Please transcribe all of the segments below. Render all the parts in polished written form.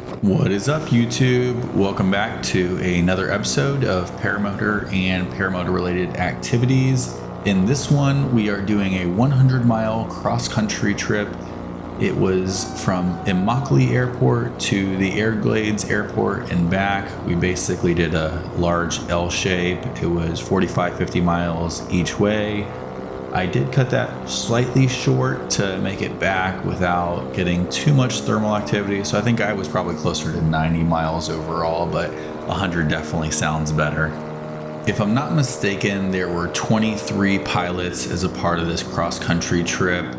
What is up, YouTube? Welcome back to another episode of Paramotor and Paramotor related activities. In this one, we are doing a 100-mile cross-country trip. It was from Immokalee Airport to the Everglades Airport and back. We basically did a large L shape. It was 45-50 miles each way. I did cut that slightly short to make it back without getting too much thermal activity. So I think I was probably closer to 90 miles overall, but 100 definitely sounds better. If I'm not mistaken, there were 23 pilots as a part of this cross-country trip,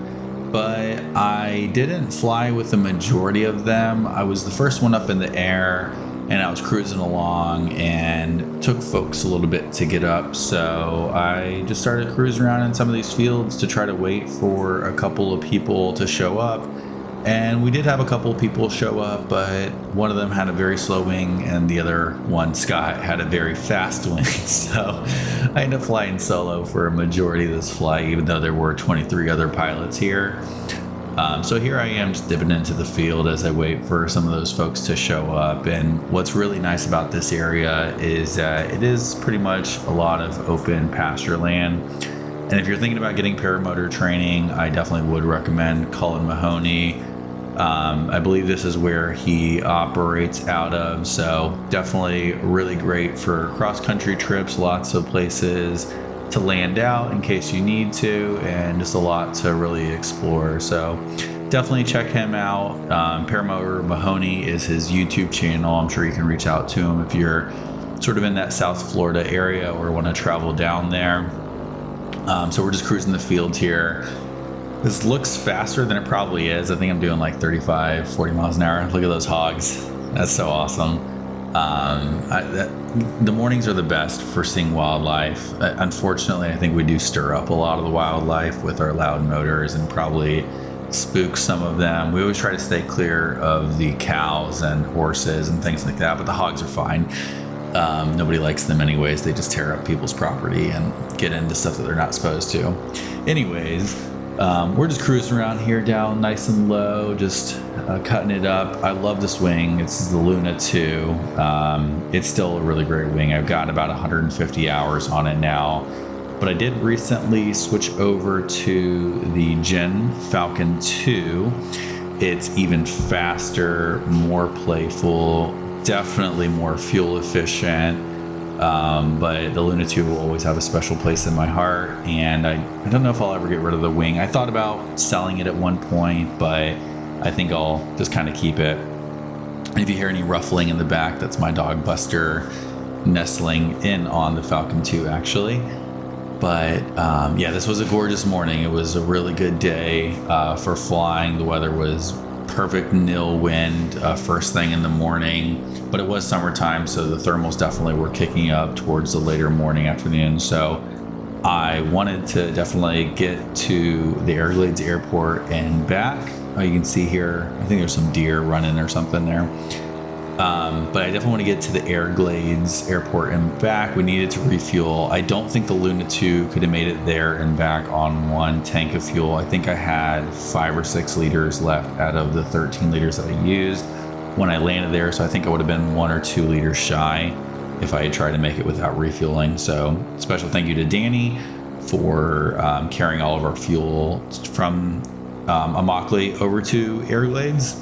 but I didn't fly with the majority of them. I was the first one up in the air, and I was cruising along and took folks a little bit to get up. So I just started cruising around in some of these fields to try to wait for a couple of people to show up. And we did have a couple of people show up, but one of them had a very slow wing and the other one, Scott, had a very fast wing. So I ended up flying solo for a majority of this flight, even though there were 23 other pilots here. So here I am just dipping into the field as I wait for some of those folks to show up. And what's really nice about this area is that it is pretty much a lot of open pasture land. And if you're thinking about getting paramotor training, I definitely would recommend Cullen Mahoney. I believe this is where he operates out of. So definitely really great for cross-country trips, lots of places to land out in case you need to, and just a lot to really explore. So definitely check him out. Paramotor Mahoney is his YouTube channel. I'm sure you can reach out to him if you're sort of in that South Florida area or want to travel down there. So we're just cruising the field here. This looks faster than it probably is. I think I'm doing like 35, 40 miles an hour. Look at those hogs. That's so awesome. The mornings are the best for seeing wildlife. Unfortunately, I think we do stir up a lot of the wildlife with our loud motors and probably spook some of them. We always try to stay clear of the cows and horses and things like that, but the hogs are fine. Nobody likes them anyways. They just tear up people's property and get into stuff that they're not supposed to. Anyways, we're just cruising around here down nice and low, just cutting it up. I love this wing. It's the Luna 2. It's still a really great wing. I've got about 150 hours on it now, but I did recently switch over to the Gen Falcon 2. It's even faster, more playful, definitely more fuel efficient. But the Luna 2 will always have a special place in my heart, and I don't know if I'll ever get rid of the wing. I thought about selling it at one point, but I think I'll just kind of keep it. And if you hear any ruffling in the back, that's my dog Buster nestling in on the Falcon 2 actually. But yeah, this was a gorgeous morning. It was a really good day for flying. The weather was perfect nil wind first thing in the morning, but it was summertime, so the thermals definitely were kicking up towards the later morning, afternoon. So I wanted to definitely get to the Everglades Airport and back. You can see here, I think there's some deer running or something there. But I definitely want to get to the Everglades Airport and back. We needed to refuel. I don't think the Luna 2 could have made it there and back on one tank of fuel. I think I had 5 or 6 liters left out of the 13 liters that I used when I landed there. So I think I would have been 1 or 2 liters shy if I had tried to make it without refueling. So special thank you to Danny for carrying all of our fuel from Immokalee over to Everglades.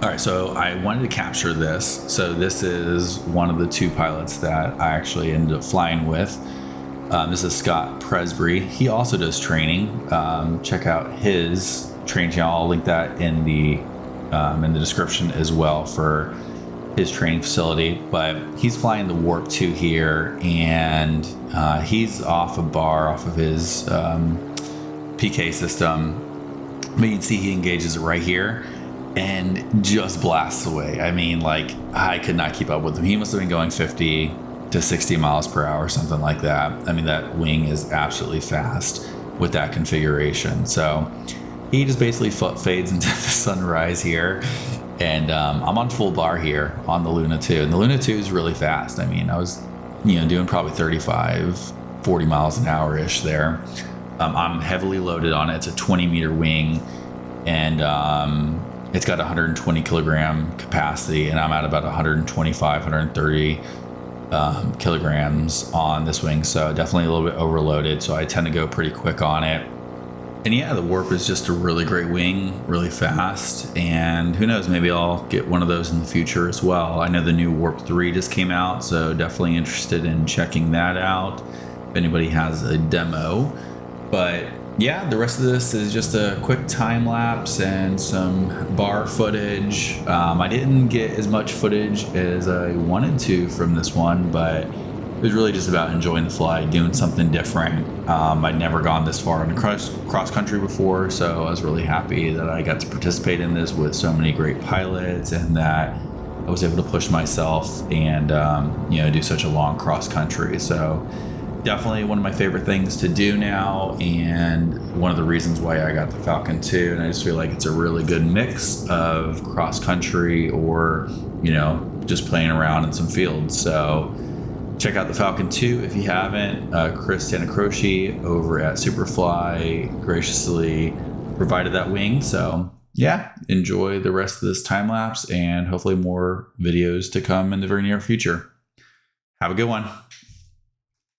All right, so I wanted to capture this. So this is one of the 2 pilots that I actually ended up flying with. This is Scott Presbrey. He also does training. Check out his training channel. I'll link that in the description as well for his training facility. But he's flying the Warp 2 here, and he's off a bar off of his PK system. But you can see he engages it right here and just blasts away. I mean, like, I could not keep up with him. He must have been going 50 to 60 miles per hour, something like that. I mean, that wing is absolutely fast with that configuration. So he just basically fades into the sunrise here. And I'm on full bar here on the Luna 2. And the Luna 2 is really fast. I mean, I was, doing probably 35, 40 miles an hour-ish there. I'm heavily loaded on it. It's a 20-meter wing. And It's got 120 kilogram capacity, and I'm at about 125, 130 kilograms on this wing. So definitely a little bit overloaded. So I tend to go pretty quick on it. And yeah, the Warp is just a really great wing, really fast. And who knows, maybe I'll get one of those in the future as well. I know the new Warp 3 just came out, so definitely interested in checking that out if anybody has a demo. But yeah, the rest of this is just a quick time lapse and some bar footage. I didn't get as much footage as I wanted to from this one, but it was really just about enjoying the flight, doing something different. I'd never gone this far in cross country before, so I was really happy that I got to participate in this with so many great pilots, and that I was able to push myself and do such a long cross country. So definitely one of my favorite things to do now, and one of the reasons why I got the Falcon 2. And I just feel like it's a really good mix of cross country or just playing around in some fields. So check out the Falcon 2 if you haven't. Chris Tanacroce over at Superfly graciously provided that wing. So yeah, enjoy the rest of this time lapse, and hopefully more videos to come in the very near future. Have a good one.